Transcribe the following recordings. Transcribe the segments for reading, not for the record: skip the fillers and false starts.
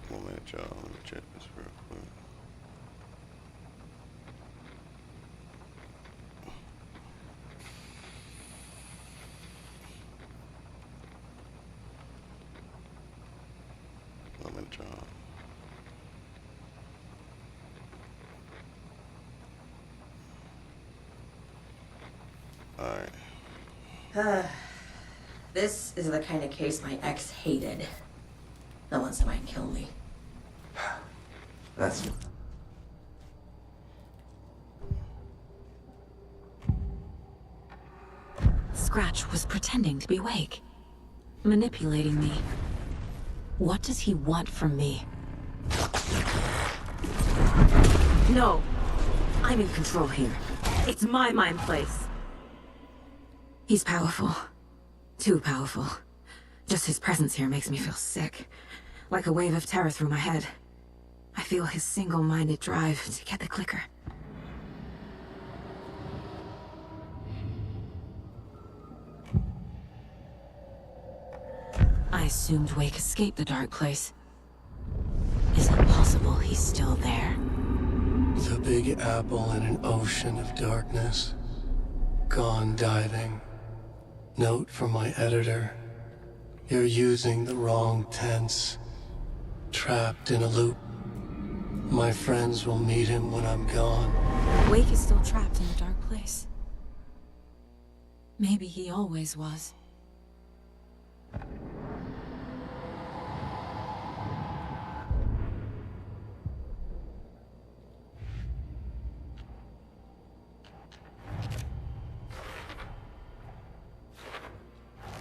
One minute, y'all. Let me check this real quick. One minute, y'all. Alright. This is the kind of case my ex hated. The ones that might kill me. That's... Scratch was pretending to be Wake. Manipulating me. What does he want from me? No! I'm in control here. It's my mind place. He's powerful. Too powerful. Just his presence here makes me feel sick. Like a wave of terror through my head. I feel his single-minded drive to get the clicker. I assumed Wake escaped the dark place. Is it possible he's still there? The Big Apple in an ocean of darkness. Gone diving. Note from my editor. You're using the wrong tense. Trapped in a loop. My friends will meet him when I'm gone. Wake is still trapped in the dark place. Maybe he always was.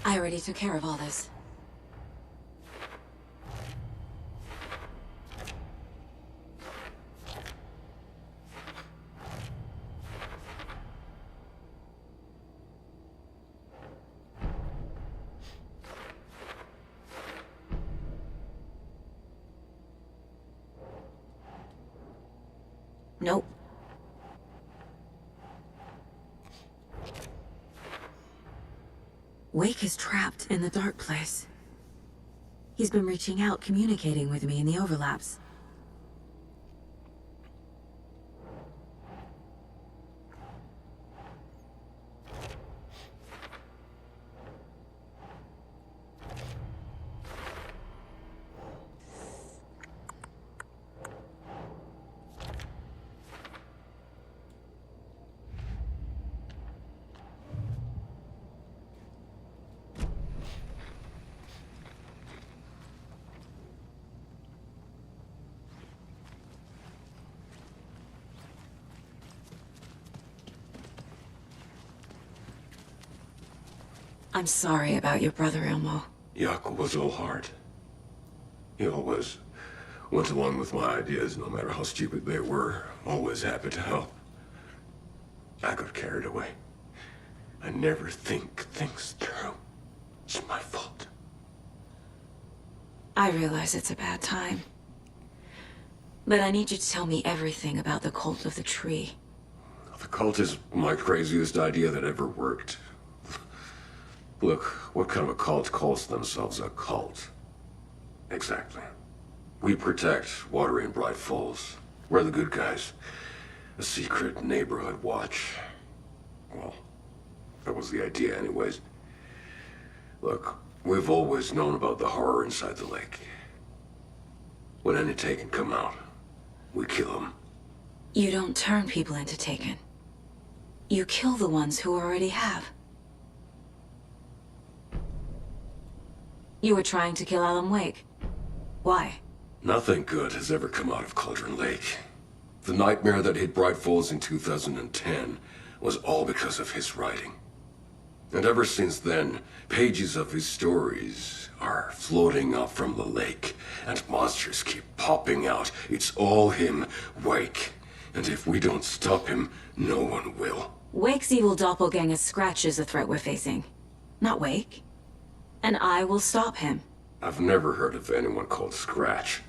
I already took care of all this. Nope. Wake is trapped in the dark place. He's been reaching out, communicating with me in the overlaps. I'm sorry about your brother, Elmo. Yaakov was all heart. He always went along with my ideas, no matter how stupid they were. Always happy to help. I got carried away. I never think things through. It's my fault. I realize it's a bad time. But I need you to tell me everything about the Cult of the Tree. The cult is my craziest idea that ever worked. Look, what kind of a cult calls themselves a cult? Exactly. We protect Water in Bright Falls. We're the good guys. A secret neighborhood watch. Well, that was the idea anyways. Look, we've always known about the horror inside the lake. When any Taken come out, we kill them. You don't turn people into Taken. You kill the ones who already have. You were trying to kill Alan Wake. Why? Nothing good has ever come out of Cauldron Lake. The nightmare that hit Bright Falls in 2010 was all because of his writing. And ever since then, pages of his stories are floating up from the lake, and monsters keep popping out. It's all him, Wake. And if we don't stop him, no one will. Wake's evil doppelganger Scratch is the threat we're facing. Not Wake. And I will stop him. I've never heard of anyone called Scratch.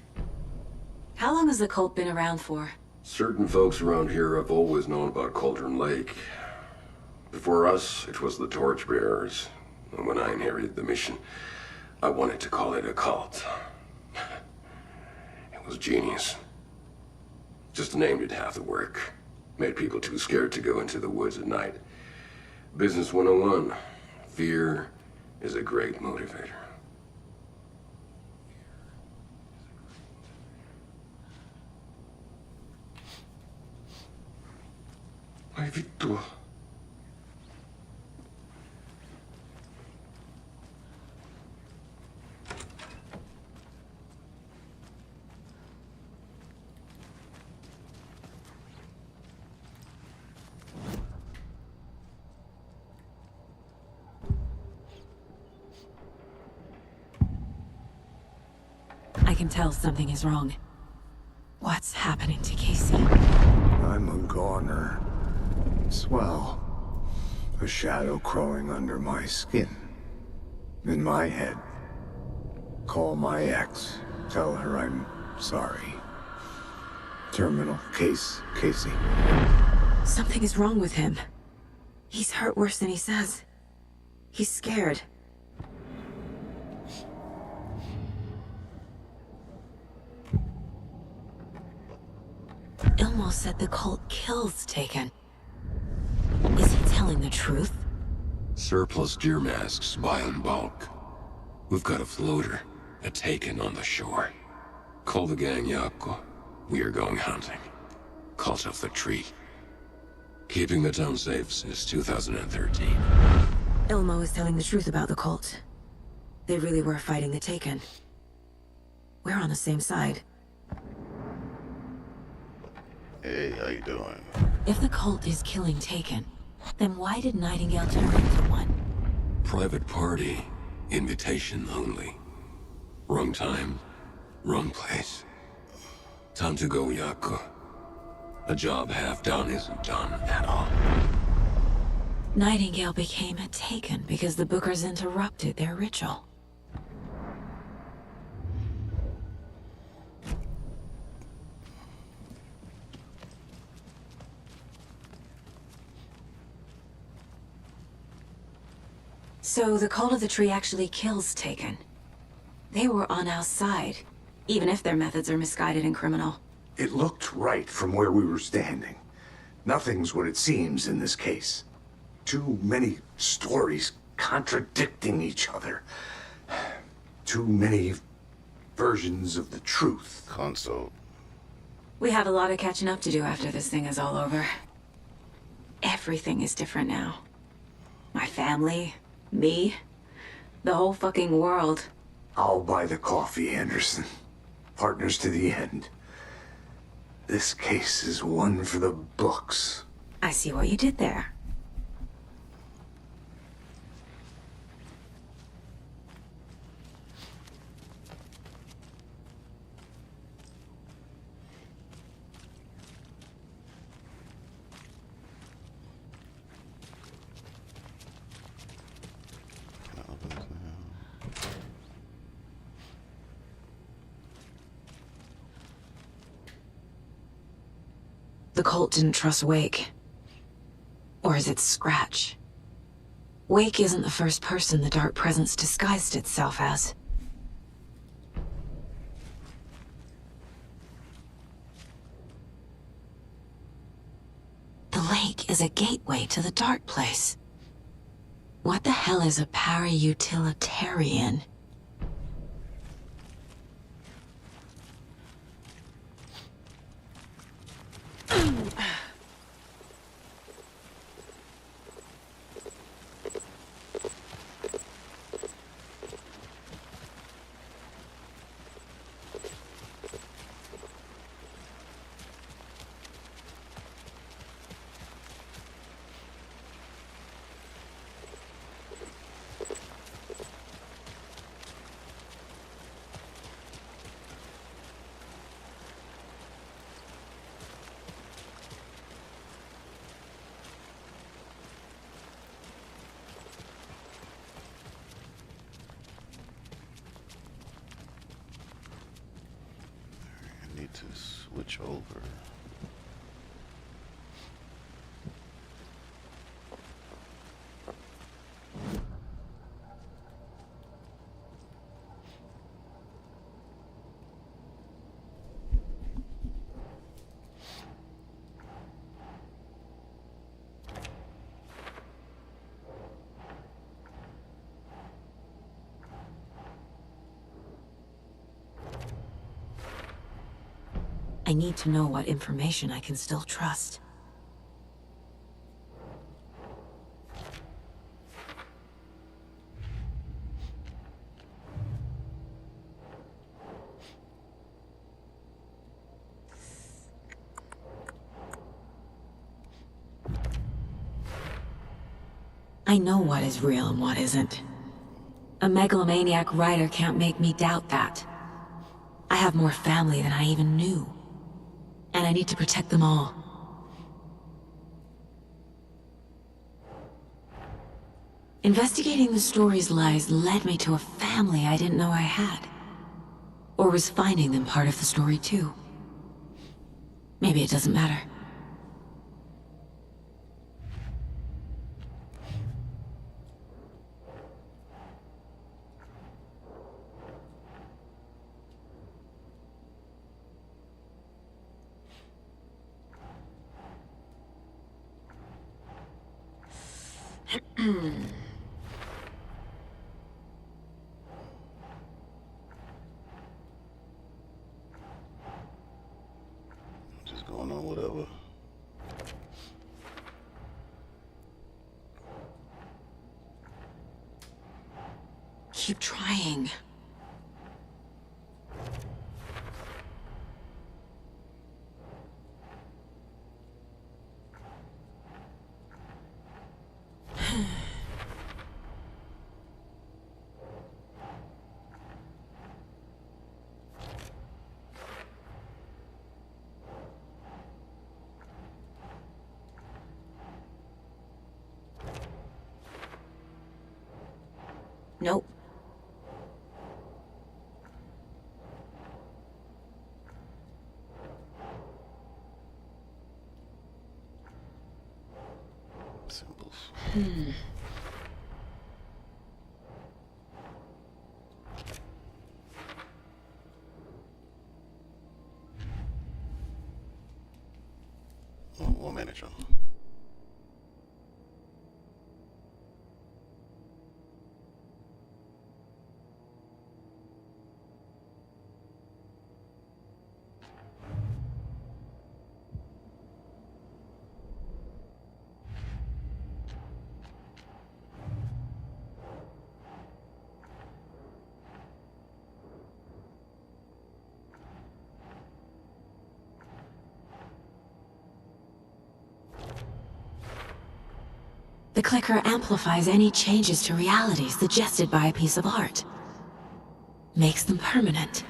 How long has the cult been around for? Certain folks around here have always known about Cauldron Lake. Before us, it was the Torchbearers. And when I inherited the mission, I wanted to call it a cult. was genius. Just the name did half the work. Made people too scared to go into the woods at night. Business 101. Fear is a great motivator. Ai vittu. I can tell something is wrong. What's happening to Casey? I'm a goner. Swell. A shadow crawling under my skin. In my head. Call my ex. Tell her I'm sorry. Terminal case, Casey. Something is wrong with him. He's hurt worse than he says. He's scared. Ilmo said the cult kills Taken. Is he telling the truth? Surplus gear masks buy in bulk. We've got a floater, a Taken on the shore. Call the gang, Yako. We are going hunting. Cult of the tree. Keeping the town safe since 2013. Ilmo is telling the truth about the cult. They really were fighting the Taken. We're on the same side. Hey, how you doing? If the cult is killing Taken, then why did Nightingale turn into one? Private party. Invitation only. Wrong time. Wrong place. Time to go, Yako. A job half done isn't done at all. Nightingale became a Taken because the Bookers interrupted their ritual. So the Cult of the Tree actually kills Taken. They were on our side, even if their methods are misguided and criminal. It looked right from where we were standing. Nothing's what it seems in this case. Too many stories contradicting each other. Too many versions of the truth. Console. We have a lot of catching up to do after this thing is all over. Everything is different now. My family, me, the whole fucking world. I'll buy the coffee, Anderson. Partners to the end. This case is one for the books. I see what you did there. Can I open this now? The cult didn't trust Wake. Or is it Scratch? Wake isn't the first person the Dark Presence disguised itself as. The lake is a gateway to the Dark Place. What the hell is a para-utilitarian? I need to switch over. I need to know what information I can still trust. I know what is real and what isn't. A megalomaniac writer can't make me doubt that. I have more family than I even knew. And I need to protect them all. Investigating the story's lies led me to a family I didn't know I had. Or was finding them part of the story too. Maybe it doesn't matter. Just going on whatever. Keep trying. Nope. Symbols. One minute, John. The clicker amplifies any changes to reality suggested by a piece of art. Makes them permanent.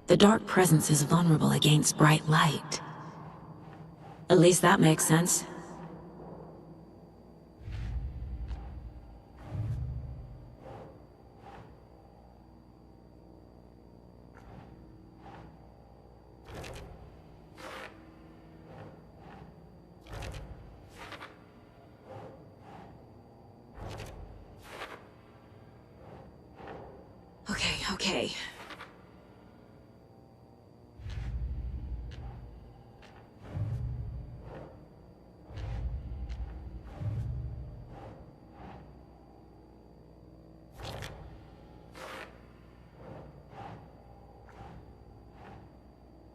The dark presence is vulnerable against bright light. At least that makes sense. Okay.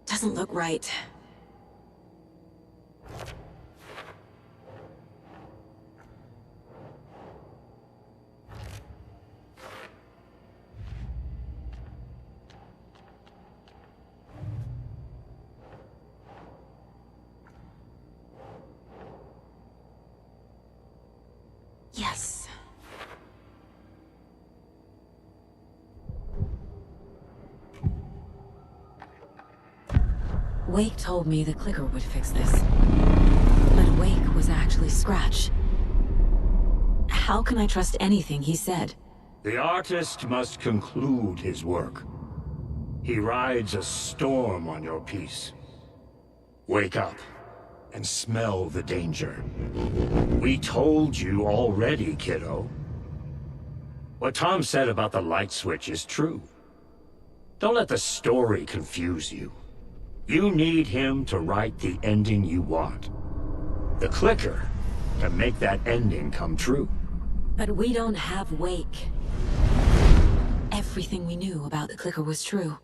Doesn't look right. Yes. Wake told me the clicker would fix this. But Wake was actually Scratch. How can I trust anything he said? The artist must conclude his work. He rides a storm on your piece. Wake up and smell the danger. We told you already, kiddo. What Tom said about the light switch is true. Don't let the story confuse you. You need him to write the ending you want. The Clicker can make that ending come true. But we don't have Wake. Everything we knew about the Clicker was true.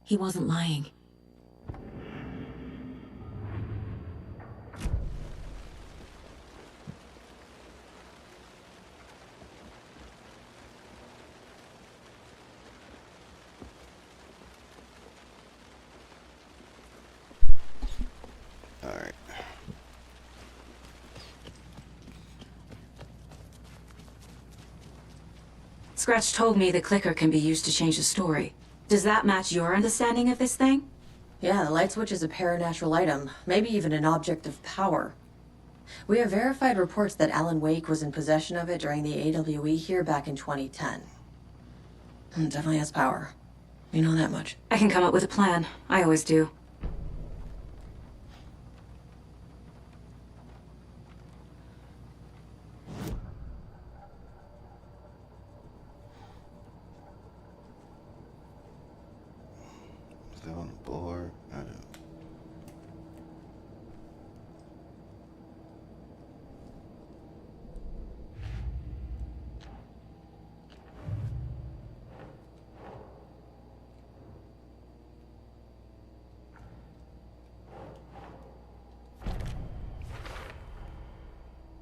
He wasn't lying. All right. Scratch told me the Clicker can be used to change the story. Does that match your understanding of this thing? Yeah, the light switch is a paranatural item, maybe even an object of power. We have verified reports that Alan Wake was in possession of it during the AWE here back in 2010. It definitely has power. You know that much. I can come up with a plan. I always do. Is that on the board? I don't.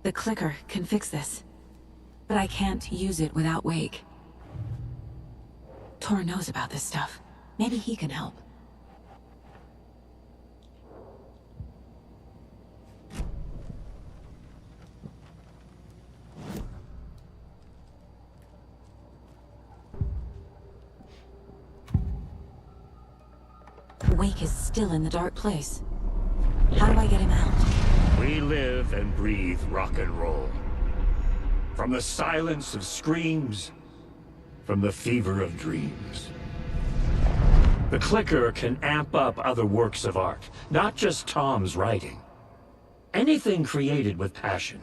The Clicker can fix this. But I can't use it without Wake. Tor knows about this stuff. Maybe he can help. Wake is still in the dark place. How do I get him out? We live and breathe rock and roll. From the silence of screams, from the fever of dreams. The Clicker can amp up other works of art, not just Tom's writing. Anything created with passion.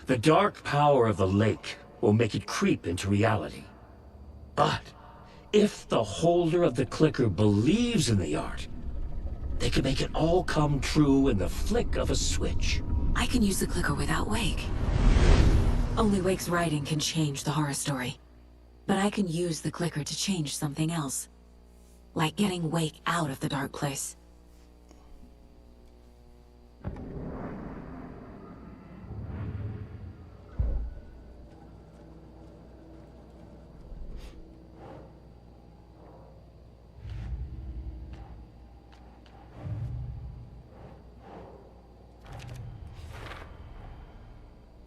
The dark power of the lake will make it creep into reality. But if the holder of the Clicker believes in the art, they can make it all come true in the flick of a switch. I can use the Clicker without Wake. Only Wake's writing can change the horror story. But I can use the Clicker to change something else. Like getting Wake out of the dark place.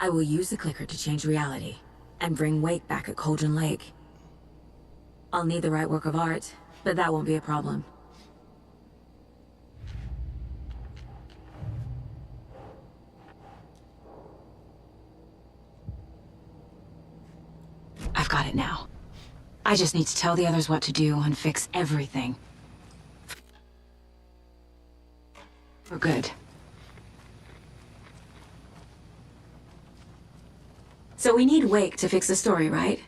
I will use the Clicker to change reality, and bring Wake back at Cauldron Lake. I'll need the right work of art, but that won't be a problem. I've got it now. I just need to tell the others what to do and fix everything. For good. So we need Wake to fix the story, right?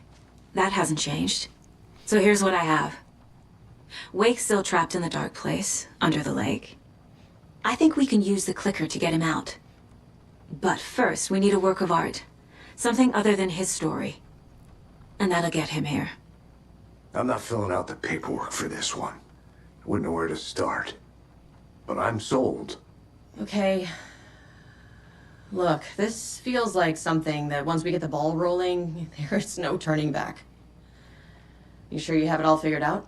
That hasn't changed. So here's what I have. Wake's still trapped in the dark place, under the lake. I think we can use the Clicker to get him out. But first, we need a work of art. Something other than his story. And that'll get him here. I'm not filling out the paperwork for this one. I wouldn't know where to start. But I'm sold. Okay. Look, this feels like something that once we get the ball rolling, there's no turning back. You sure you have it all figured out?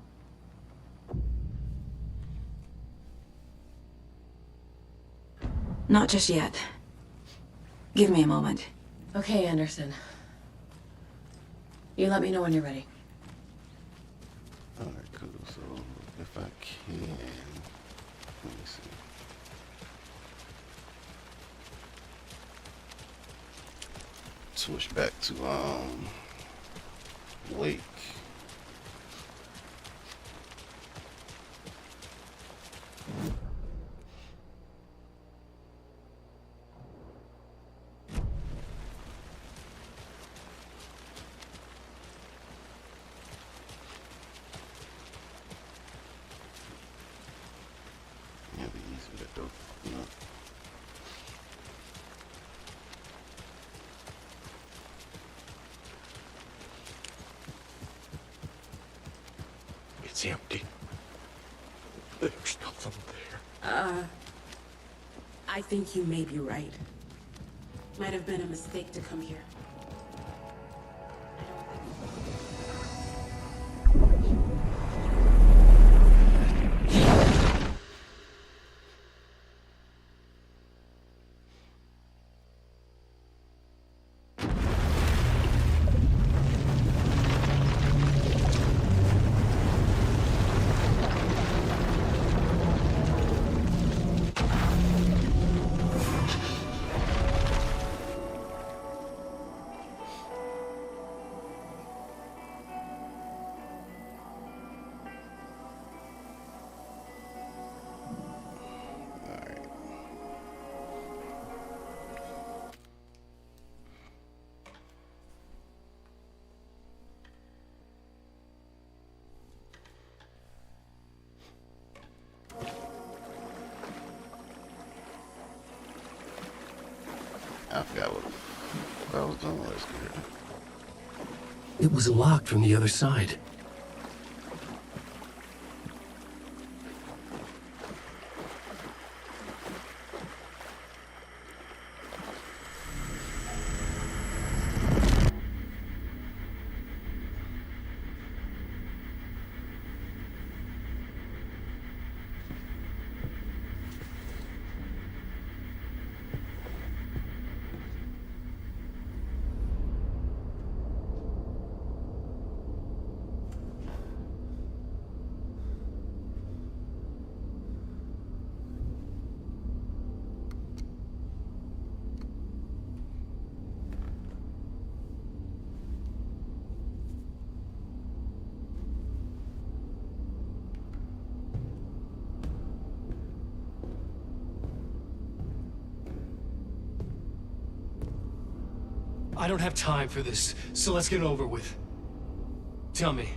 Not just yet. Give me a moment. Okay, Anderson. You let me know when you're ready. All right, cool. So if I can, let me see. Switch back to Wake. It's empty. There's nothing there. I think you may be right. Might have been a mistake to come here. I forgot what I was doing last year. It was locked from the other side. I don't have time for this, so let's get it over with. Tell me,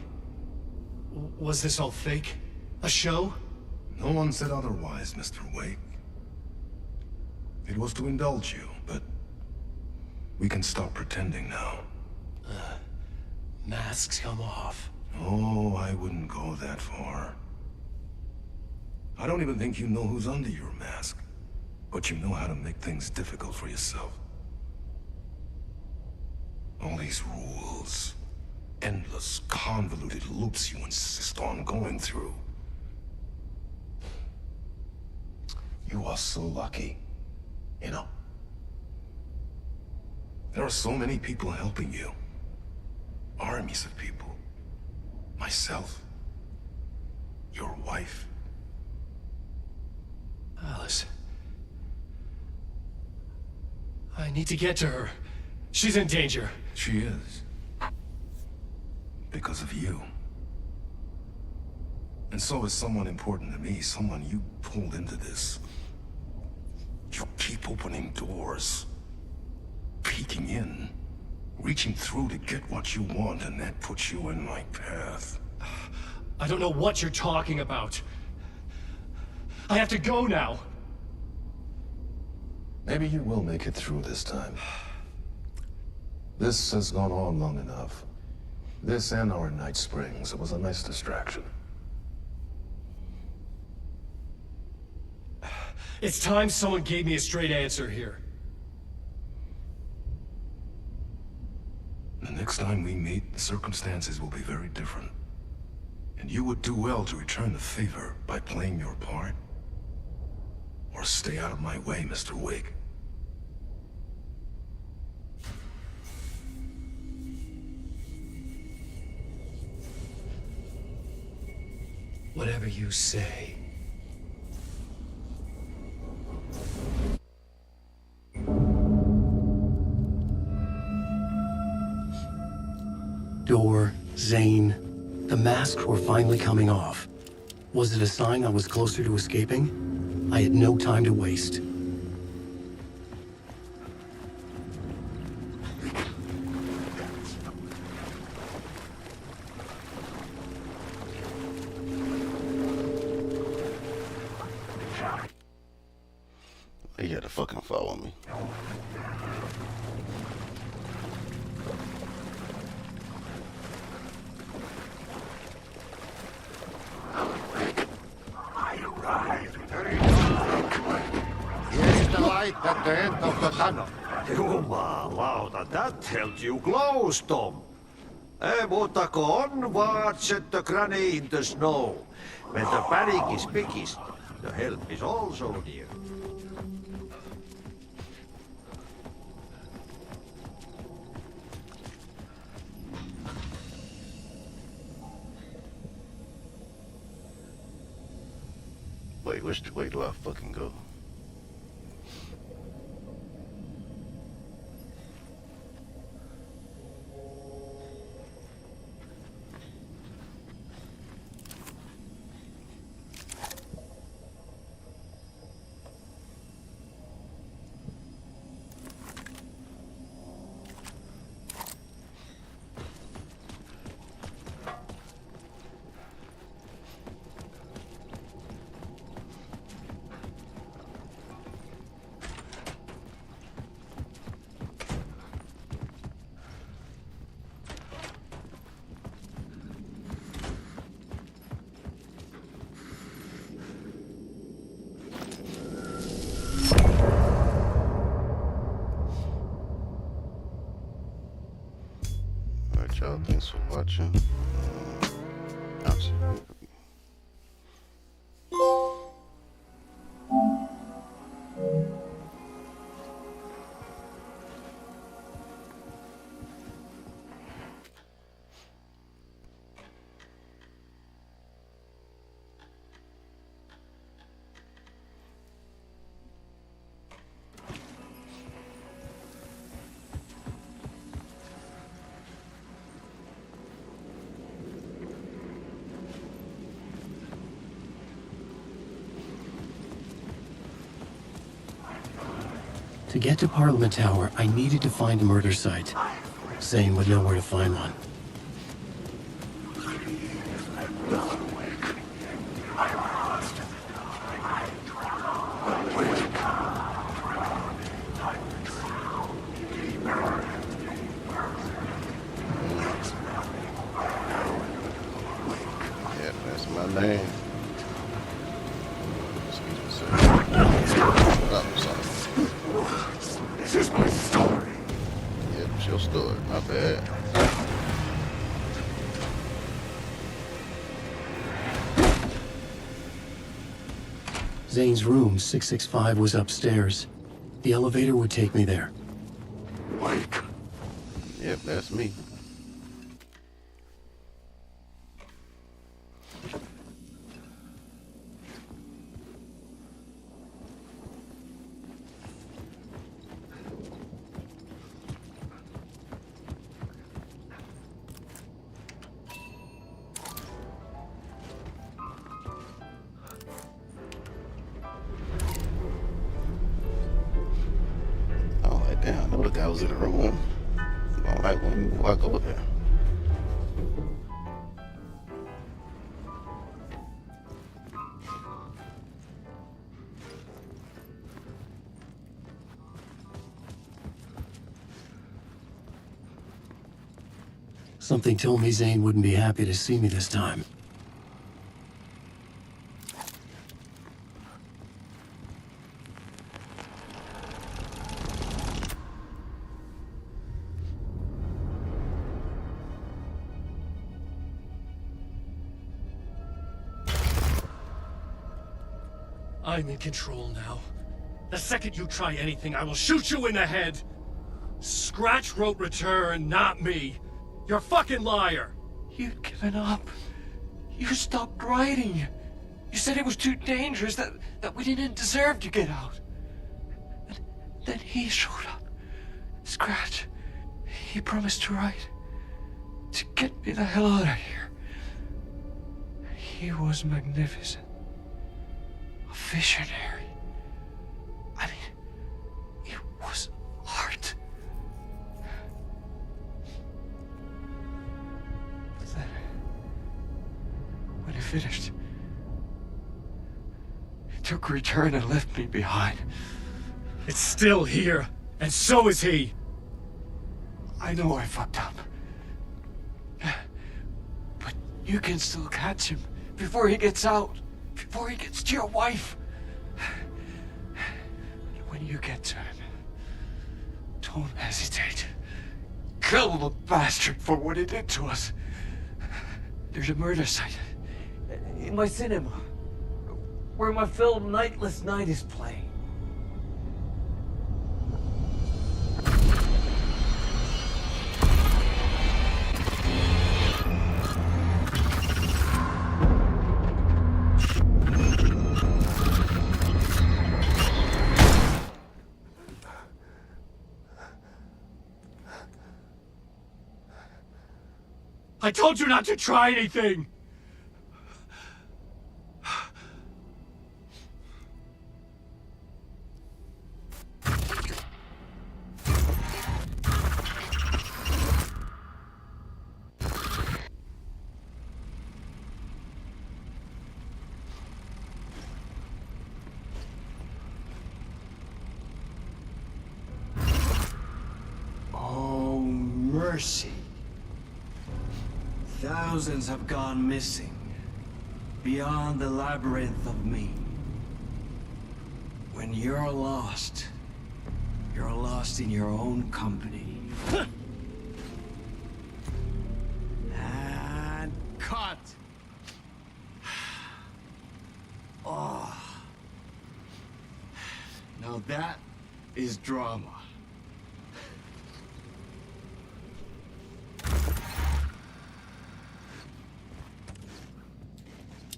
was this all fake? A show? No one said otherwise, Mr. Wake. It was to indulge you, but we can stop pretending now. Masks come off. Oh, I wouldn't go that far. I don't even think you know who's under your mask, but you know how to make things difficult for yourself. All these rules, endless, convoluted loops you insist on going through. You are so lucky, you know. There are so many people helping you. Armies of people. Myself. Your wife. Alice. I need to get to her. She's in danger. She is. Because of you. And so is someone important to me, someone you pulled into this. You keep opening doors. Peeking in. Reaching through to get what you want, and that puts you in my path. I don't know what you're talking about. I have to go now. Maybe you will make it through this time. This has gone on long enough. This and our Night Springs. It was a nice distraction. It's time someone gave me a straight answer here. The next time we meet, the circumstances will be very different. And you would do well to return the favor by playing your part. Or stay out of my way, Mr. Wake. Whatever you say. Door, Zane. The masks were finally coming off. Was it a sign I was closer to escaping? I had no time to waste. He had to fucking follow me. at the end of the tunnel. Jumalauta, that held you close, Tom. Ei muuta kuin onward, set the granny in the snow. When the panic is biggest, the help is also near. Wait, which way do I fucking go? Alright, y'all. Thanks for watching. I'll see you. To get to Parliament Tower, I needed to find a murder site. Zane would know where to find one. Yeah, that's my name. Excuse me, sir. Oh, sorry. This is my story. Yep, it's your story. My bad. Zane's room, 665, was upstairs. The elevator would take me there. Wake. Yep, that's me. Damn, I know the guy was in the room. All right, when we walk over there. Something told me Zane wouldn't be happy to see me this time. I'm in control now. The second you try anything, I will shoot you in the head! Scratch wrote return, not me. You're a fucking liar! You'd given up. You stopped writing. You said it was too dangerous, that we didn't deserve to get out. And then he showed up. Scratch. He promised to write. To get me the hell out of here. He was magnificent. A visionary. I mean, it was art. Then, when he finished, he took a return and left me behind. It's still here, and so is he! I know I fucked up. But you can still catch him before he gets out. Before he gets to your wife. When you get to him, don't hesitate. Kill the bastard for what he did to us. There's a murder site in my cinema where my film Nightless Night is playing. I told you not to try anything! Oh, mercy. Thousands have gone missing, beyond the labyrinth of me. When you're lost in your own company. And cut! Oh. Now that is drama.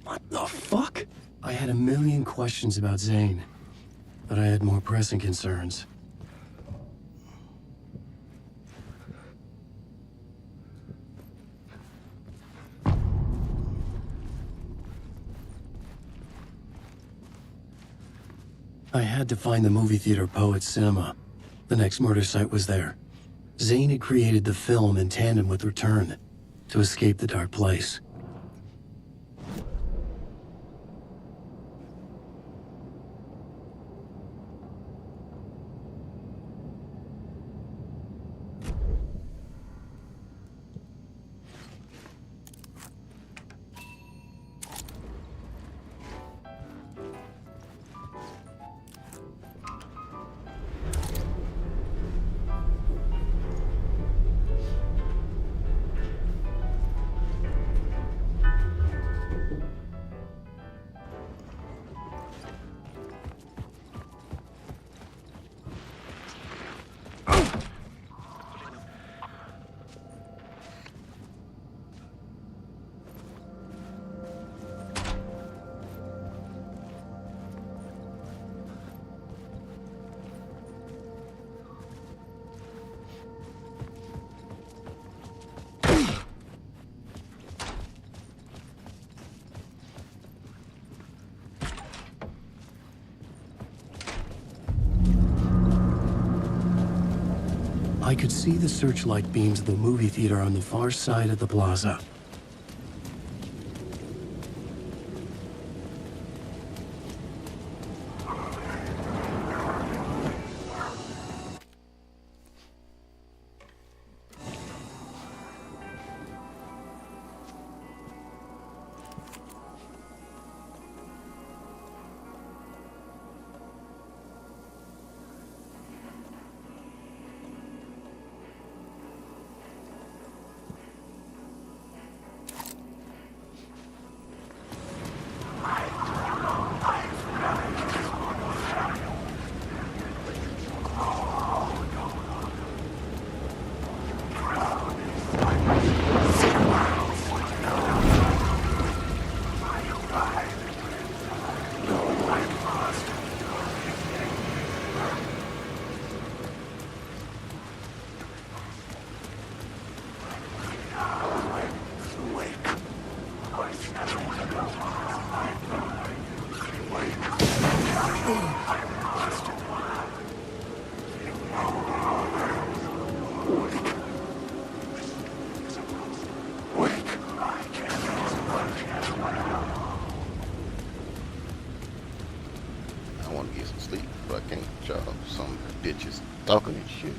What the fuck? I had a million questions about Zane, but I had more pressing concerns. I had to find the movie theater Poet Cinema. The next murder site was there. Zane had created the film in tandem with Return to escape the dark place. I could see the searchlight beams of the movie theater on the far side of the plaza. I want to get some sleep, but I can't. Y'all, some bitches talking and shit.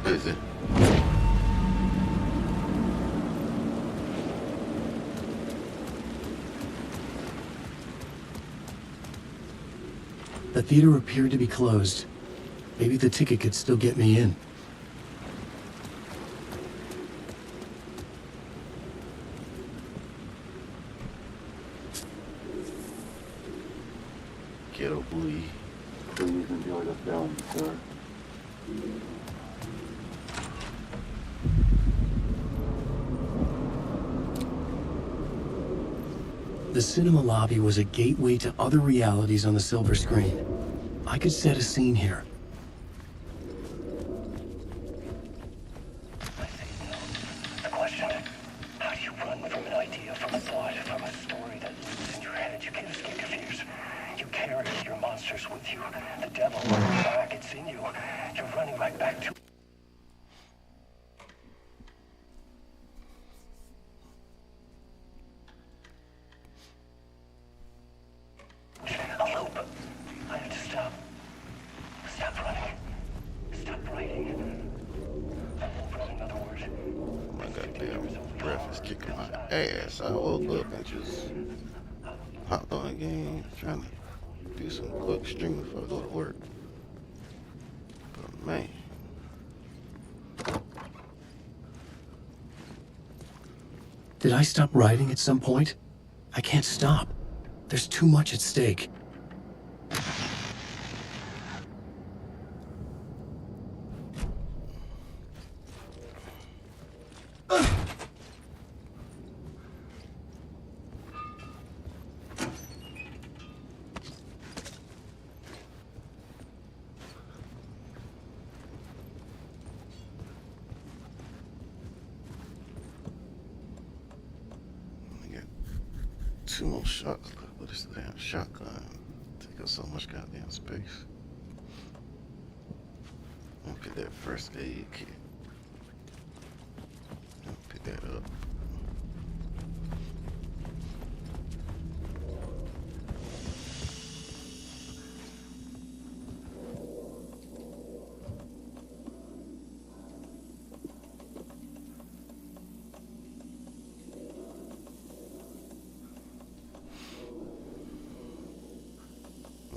busy. The theater appeared to be closed. Maybe the ticket could still get me in. Ghetto Bluey. Please enjoy the film, sir. The cinema lobby was a gateway to other realities on the silver screen. I could set a scene here. The question, how do you run from an idea, from a thought, from a story that lives in your head? You can't escape your fears. You carry your monsters with you. The devil on your back, it's in you. You're running right back to a loop. I have to stop. Stop running. Stop writing. A loop, in other words. My goddamn breath is kicking my ass. I woke up and just hopped on a game, trying to do some quick streaming before I go to work. But man. Did I stop writing at some point? I can't stop. There's too much at stake. Two more shots left with this damn shotgun. Take up so much goddamn space. I'm gonna pick that first aid kit. I'll pick that up.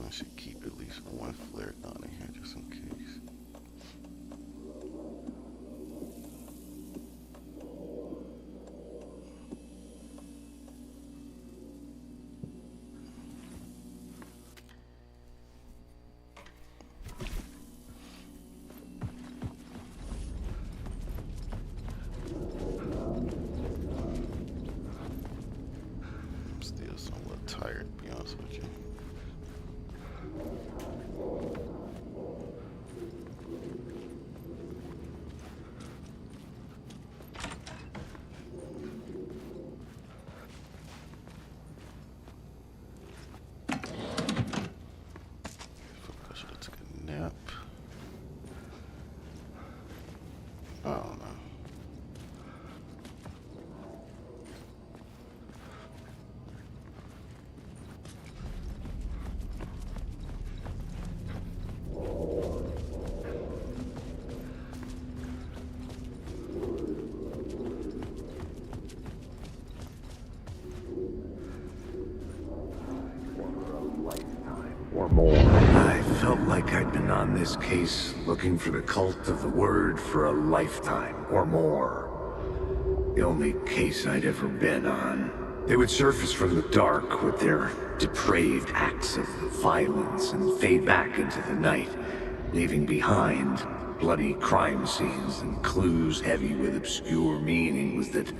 I should keep at least one flare gun in here just in case. I'm still somewhat tired, to be honest with you. Nap. I don't know. Or more. I felt like I'd been on this case looking for the cult of the word for a lifetime or more. The only case I'd ever been on. They would surface from the dark with their depraved acts of violence and fade back into the night, leaving behind bloody crime scenes and clues heavy with obscure meanings that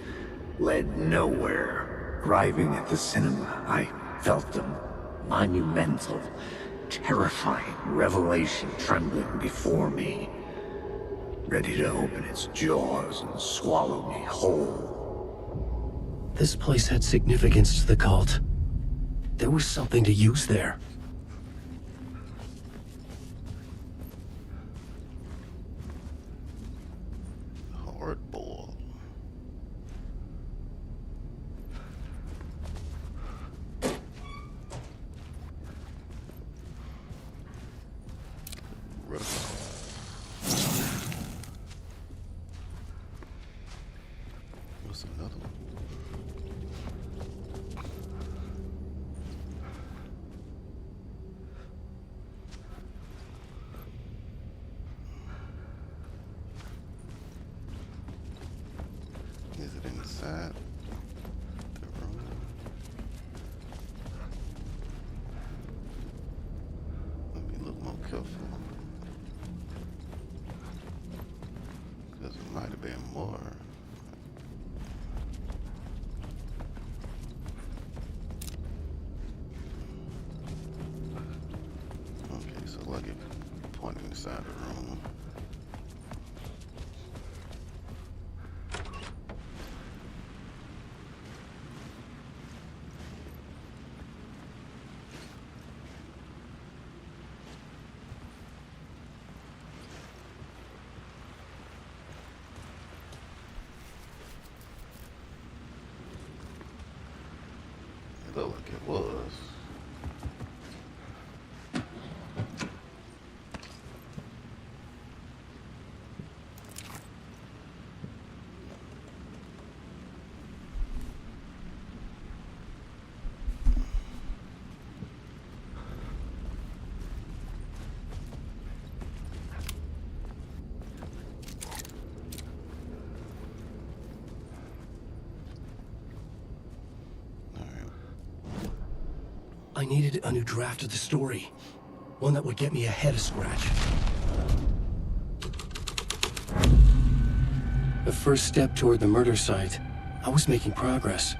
led nowhere. Arriving at the cinema, I felt them. Monumental, terrifying revelation trembling before me, ready to open its jaws and swallow me whole. This place had significance to the cult. There was something to use there. Hardball. That's another one. Is it inside the room? Let me look more careful. Because it might have been more. Okay, so like it pointing inside the room. It looked like it was. I needed a new draft of the story. One that would get me ahead of Scratch. The first step toward the murder site. I was making progress.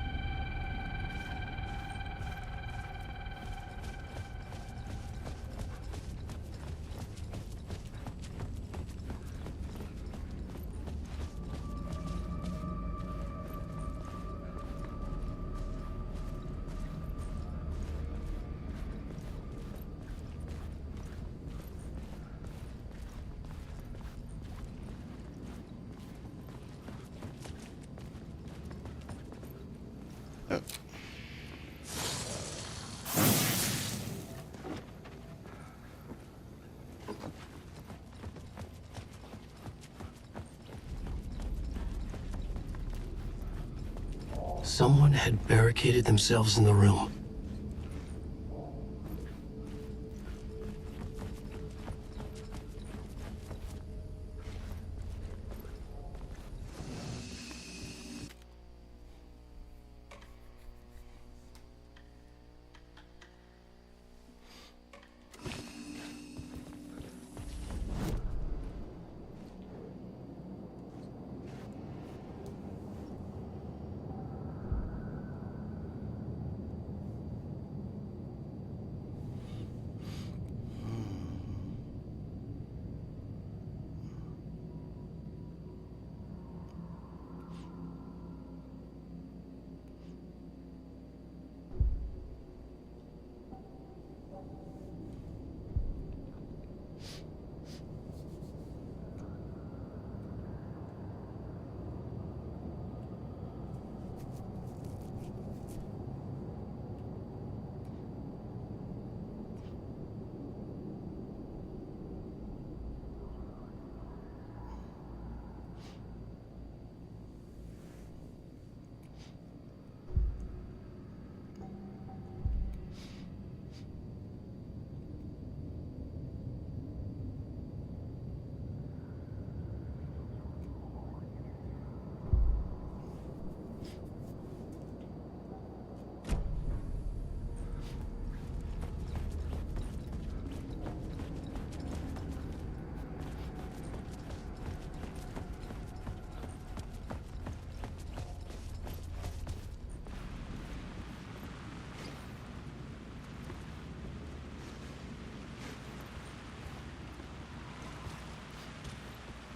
Someone had barricaded themselves in the room.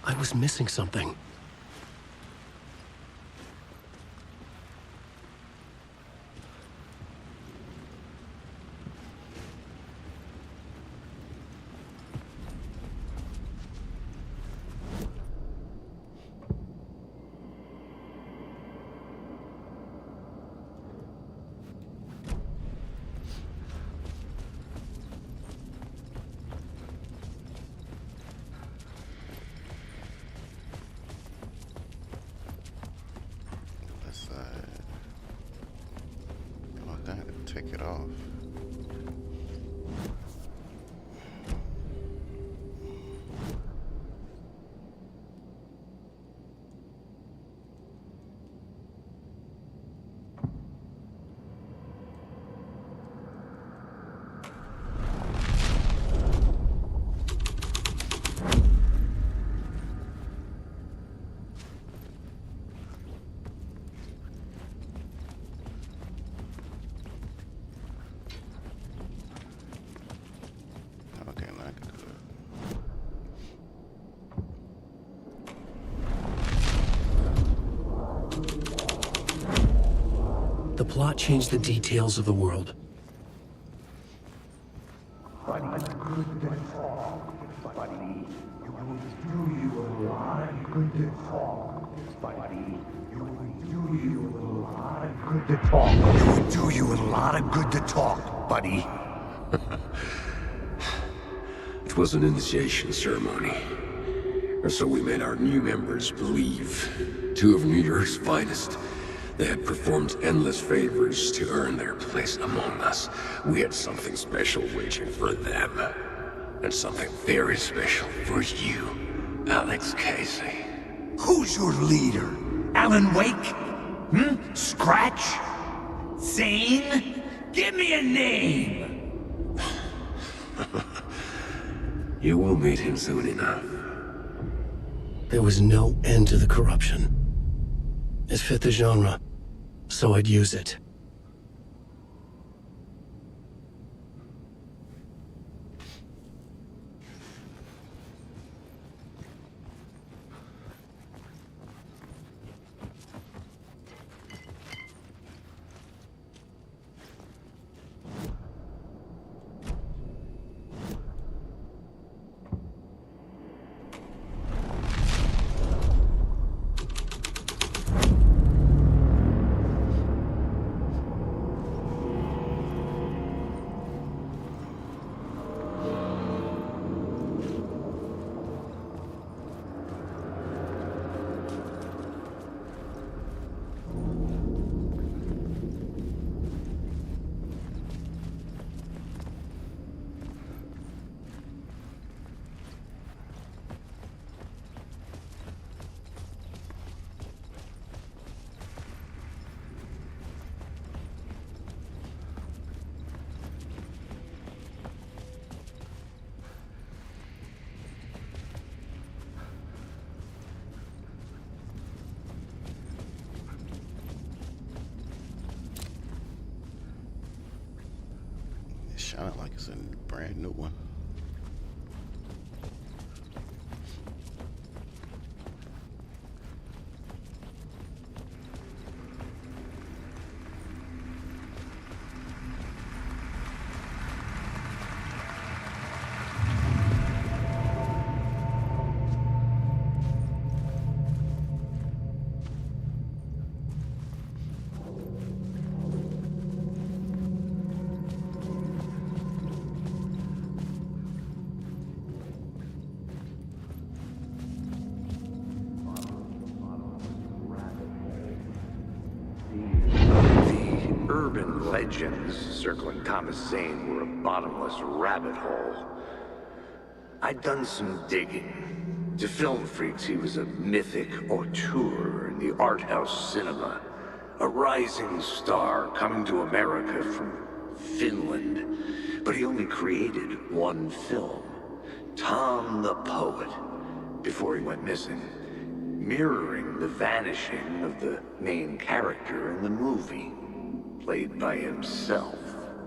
I was missing something. off. Okay, now I can do it. The plot changed the details of the world. It would do you a lot of good to talk, buddy. It was an initiation ceremony. Or so we made our new members believe. Two of New York's finest. They had performed endless favors to earn their place among us. We had something special waiting for them. And something very special for you, Alex Casey. Who's your leader? Alan Wake? Scratch? Zane? Give me a name! You will meet him soon enough. There was no end to the corruption. It fit the genre, so I'd use it. It sounded like it's a brand new one. Urban legends circling Thomas Zane were a bottomless rabbit hole. I'd done some digging. To film freaks, he was a mythic auteur in the art house cinema. A rising star coming to America from Finland. But he only created one film, Tom the Poet, before he went missing, mirroring the vanishing of the main character in the movie, played by himself.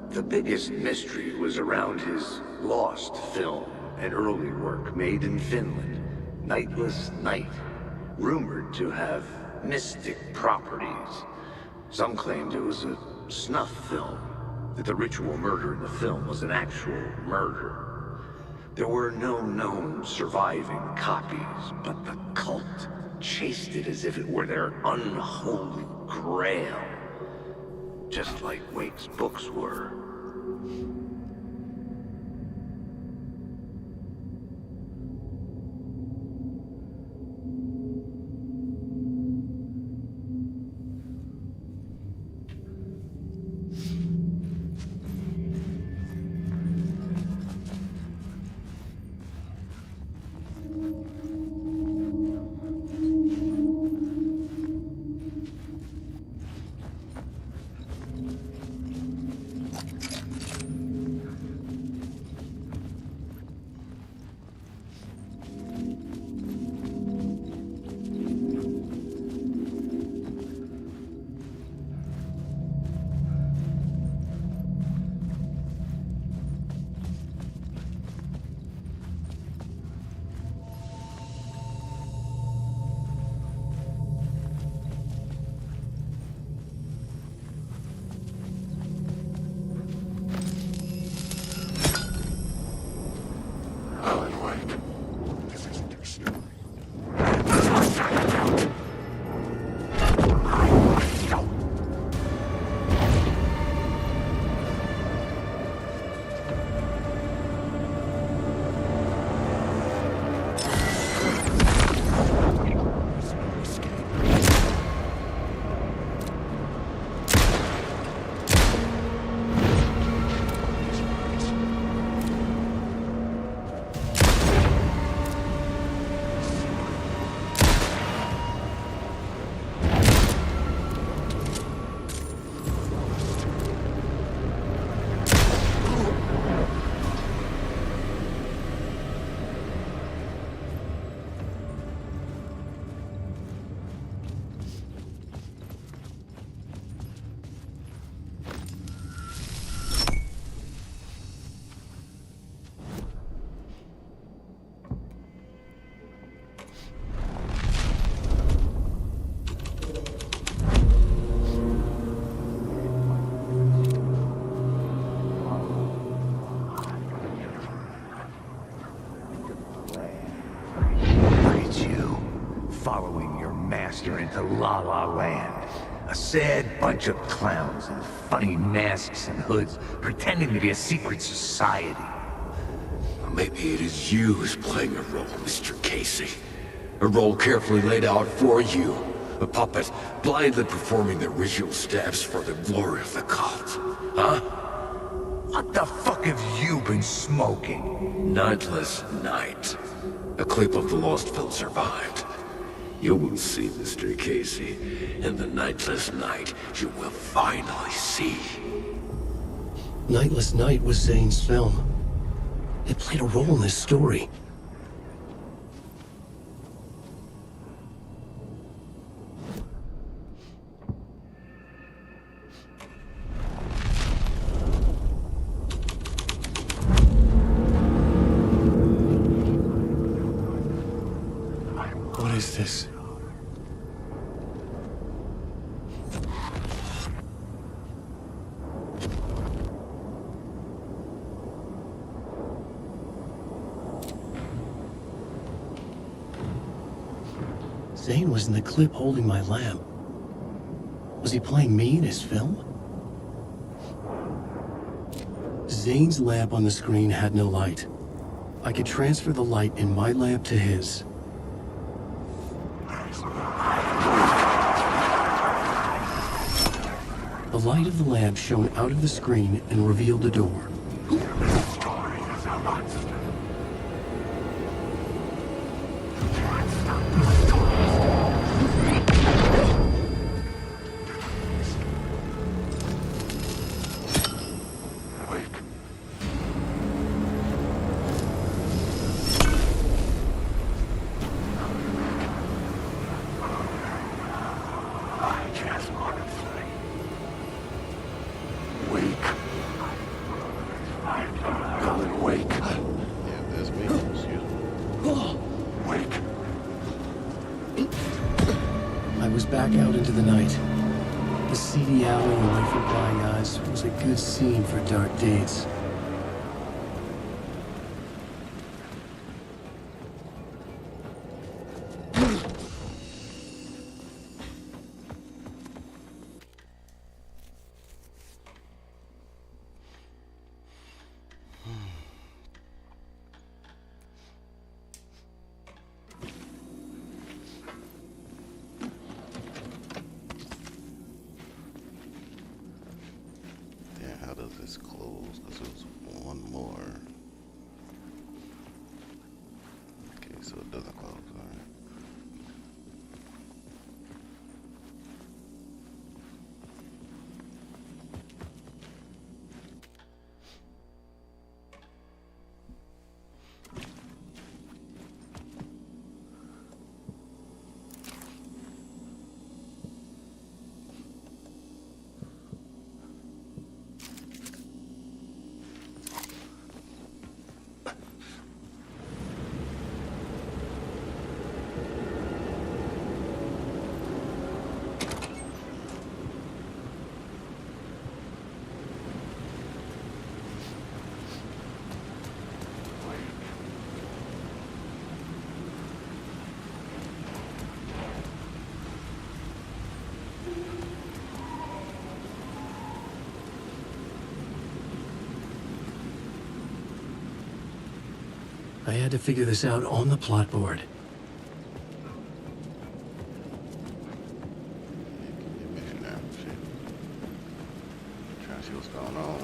The biggest mystery was around his lost film, an early work made in Finland, Nightless Night, rumored to have mystic properties. Some claimed it was a snuff film, that the ritual murder in the film was an actual murder. There were no known surviving copies, but the cult chased it as if it were their unholy grail. Just like Wake's books were. master into La La Land. A sad bunch of clowns in funny masks and hoods, pretending to be a secret society. Maybe it is you who's playing a role, Mr. Casey. A role carefully laid out for you. A puppet blindly performing the ritual steps for the glory of the cult. Huh? What the fuck have you been smoking? Nightless Night. A clip of the lost film survived. You will see, Mr. Casey. In the Nightless Night, you will finally see. Nightless Night was Zane's film. It played a role in this story. What is this? Zane was in the clip holding my lamp. Was he playing me in his film? Zane's lamp on the screen had no light. I could transfer the light in my lamp to his. The light of the lamp shone out of the screen and revealed the door. I was back out into the night. The seedy alley away from prying eyes was a good scene for dark dates. How does this close? Because it was one more. Okay, so it doesn't close. All right. I had to figure this out on the plot board. Trying to see what's going on.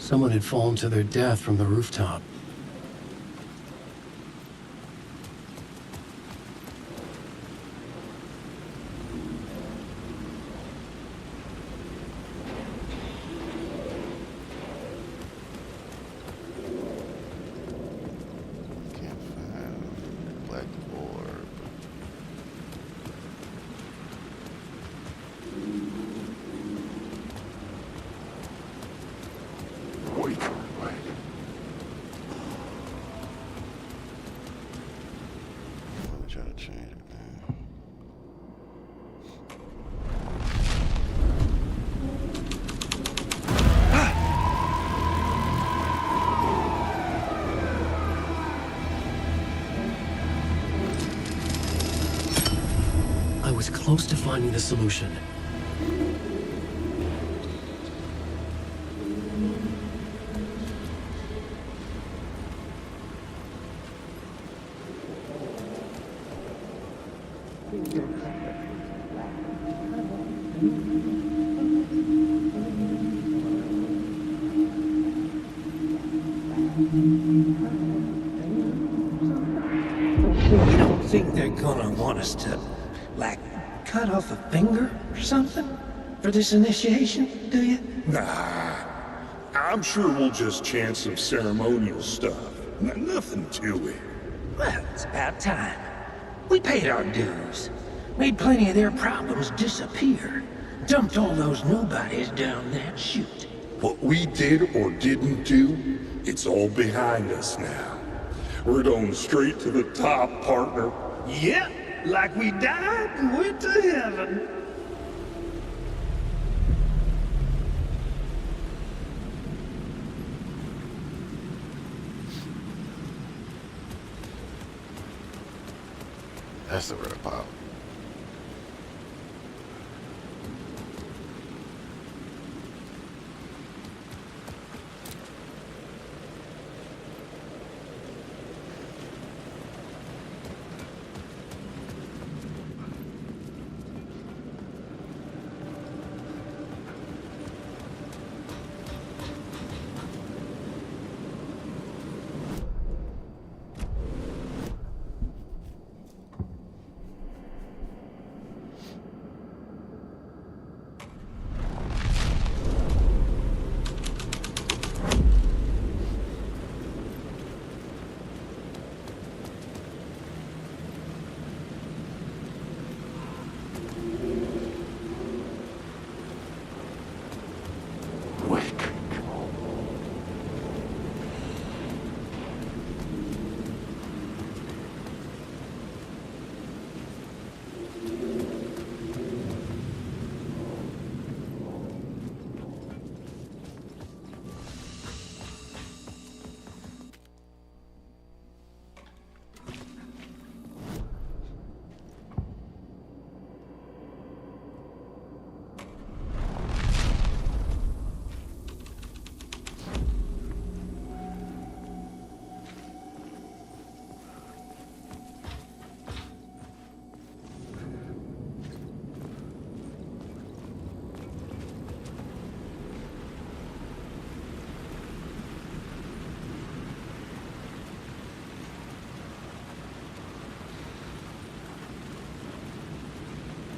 Someone had fallen to their death from the rooftop. Can't find black orb. Wait. Let me try to change it, man. I was close to finding the solution. You don't think they're gonna want us to, like, cut off a finger or something for this initiation, do you? Nah. I'm sure we'll just chant some ceremonial stuff. Nothing to it. Well, it's about time. We paid our dues. Made plenty of their problems disappear. Dumped all those nobodies down that chute. What we did or didn't do, it's all behind us now. We're going straight to the top, partner. Yep, like we died and went to heaven. That's the real power.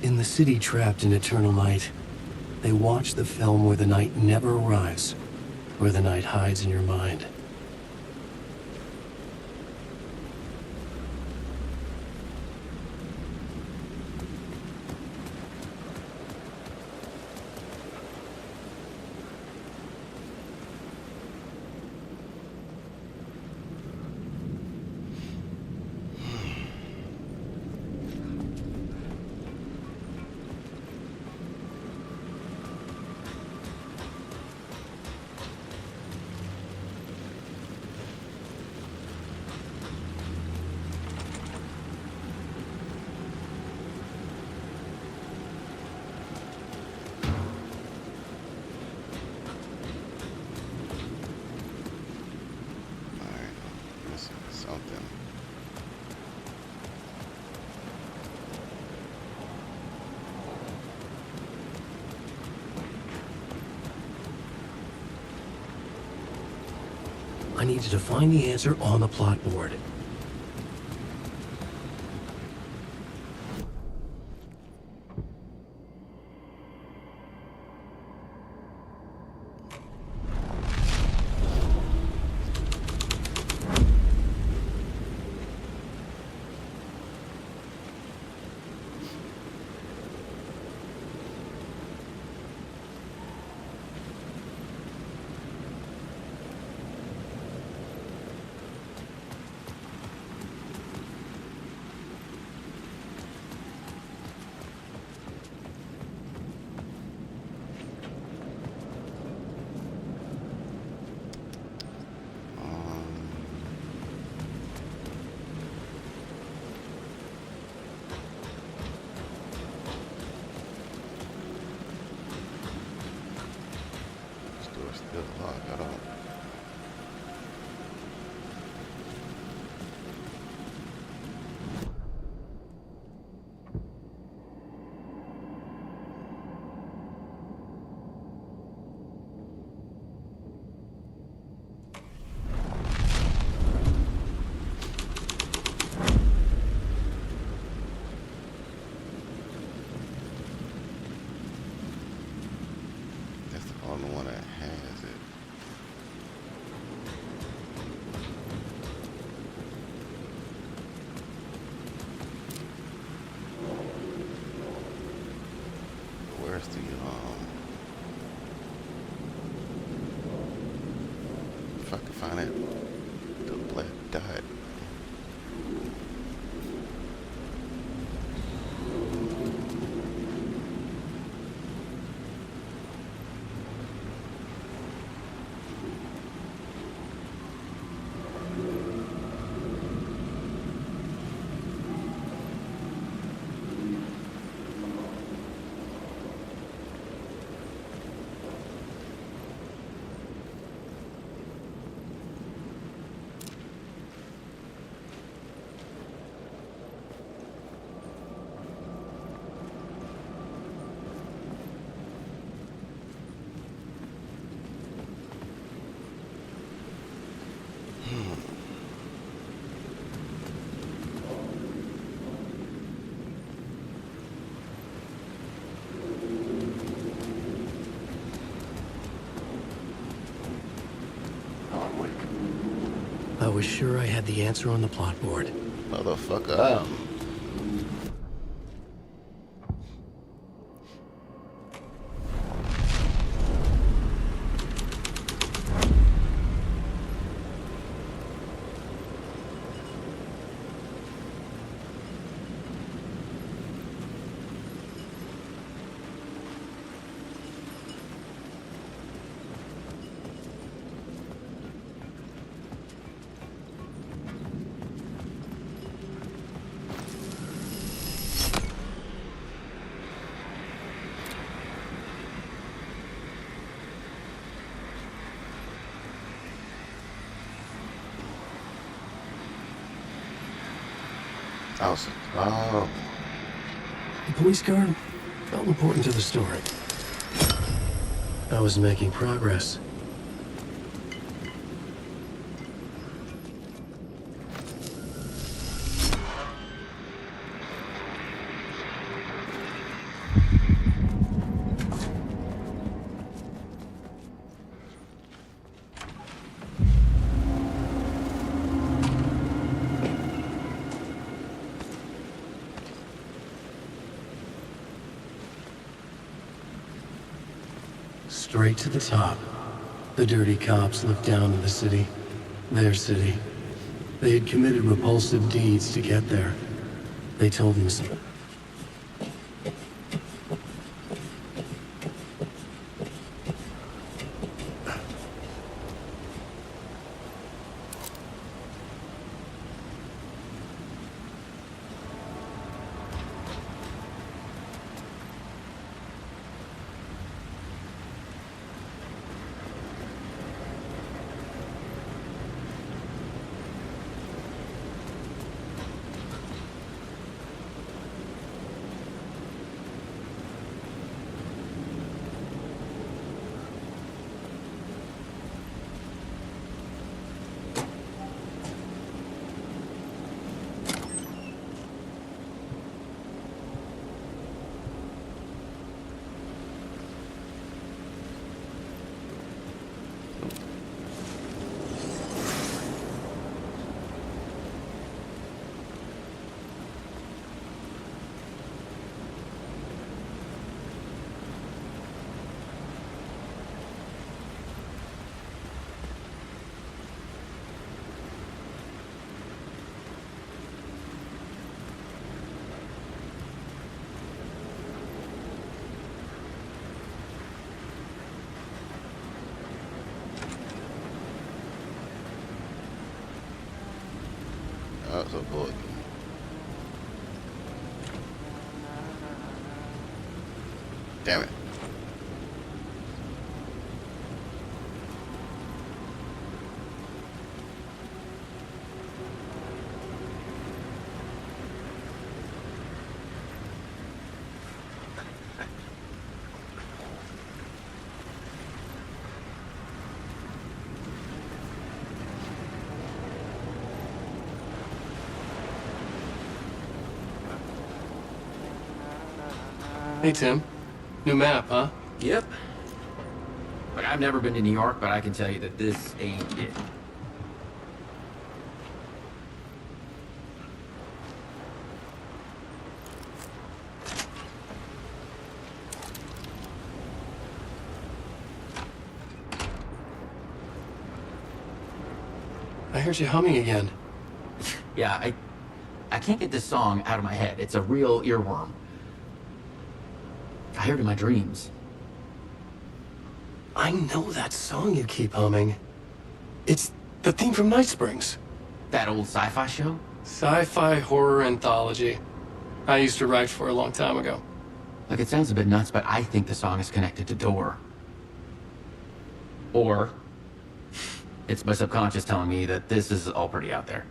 In the city trapped in eternal night, they watch the film where the night never arrives, where the night hides in your mind. Something. need you to find the answer on the plot board. Still locked. I don't. That's the only one that has it. Where's the if I can find it, the black dot. I was sure I had the answer on the plot board. Motherfucker. Oh. The police card felt important to the story. I was making progress. Straight to the top. The dirty cops looked down on the city. Their city. They had committed repulsive deeds to get there. They told themselves. That's a book. Damn it. Hey, Tim. New map, huh? Yep. Look, I've never been to New York, but I can tell you that this ain't it. I heard you humming again. Yeah, I can't get this song out of my head. It's a real earworm. I heard it in my dreams. I know that song you keep humming. It's the theme from Night Springs. That old sci-fi show? Sci-fi horror anthology. I used to write for a long time ago. Look, it sounds a bit nuts, but I think the song is connected to Door. Or it's my subconscious telling me that this is all pretty out there.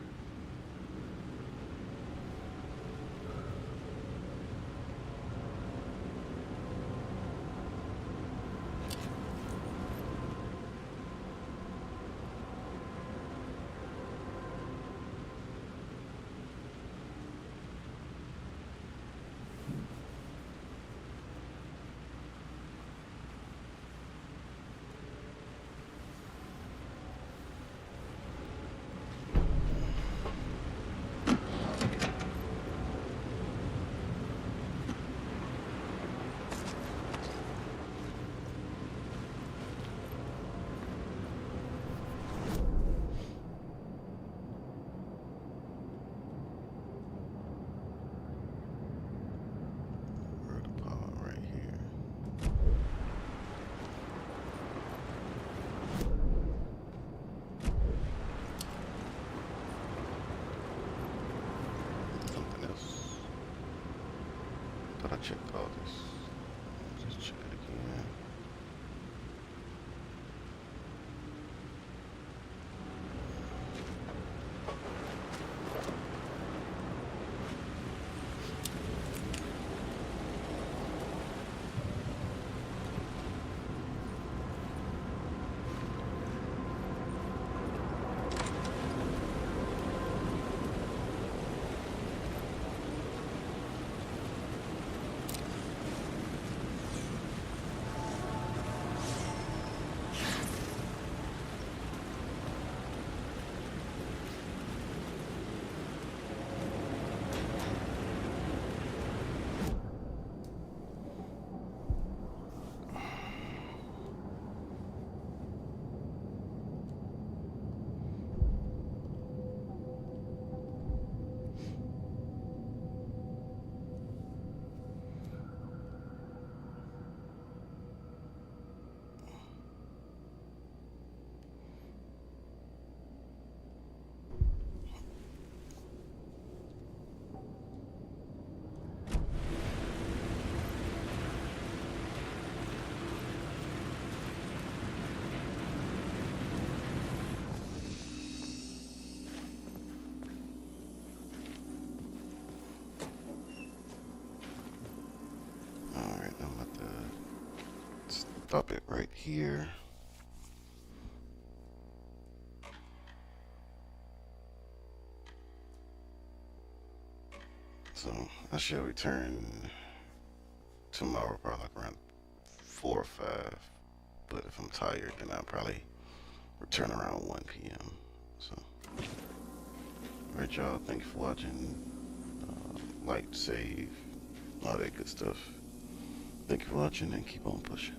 I checked all this. Just check it again. Stop it right here. So I shall return tomorrow, probably like around 4 or 5. But if I'm tired, then I'll probably return around 1 p.m. So, alright, y'all. Thank you for watching. Like, save, all that good stuff. Thank you for watching, and keep on pushing.